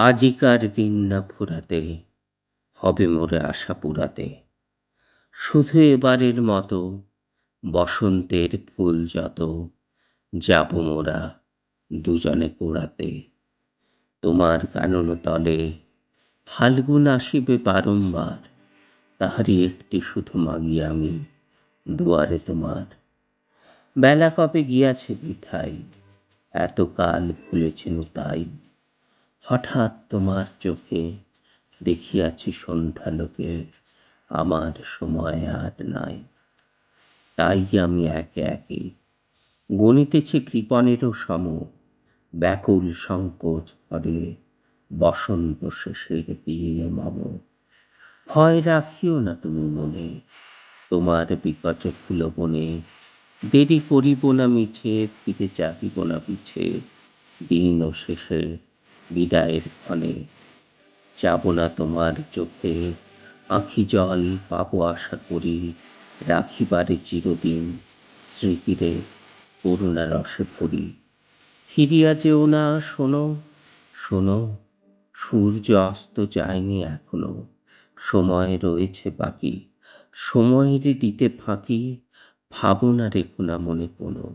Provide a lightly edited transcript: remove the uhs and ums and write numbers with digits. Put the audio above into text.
আজিকার দিন না ফুরাতে, হবে মোরে আশা পুরাতে। শুধু এবারের মতো বসন্তের ফুল যত, যাব মোরা দুজনে কুড়াতে। তোমার কানন তলে ফাল্গুন আসিবে বারংবার, তাহারি একটি শুধু মাগি আমি দুয়ারে তোমার। বেলা কবে গিয়াছে বৃথায়, এতকাল ভুলেছেন তাই। হঠাৎ তোমার চোখে দেখিয়াছি সন্ধ্যালোকে, আমার সময় আর নাই। তাই আমি একে একে গণিতেছি কৃপণেরও সম, ব্যাকুল সংকোচ করে বসন্ত শেষের দিনে মম। ভয় রাখিও না তুমি মনে, তোমার বিকট ফুলবনে দেরি করিব না মিছে, ফিরে চাহিব না পিছে। দিন ও শেষে বিদায়ের ক্ষণে যাব না তোমার চোখে আঁখি জল, পাবো আশা করি রাখিবারে চিরদিন স্মৃতিরে করুণা রসে ভরি। ফিরিয়া যেও না শোনো, শোনো, সূর্য অস্ত যায়নি এখনো, সময় রয়েছে বাকি, সময়ের দিতে ফাঁকি, ভাবনা রেখো না মনে কোনো।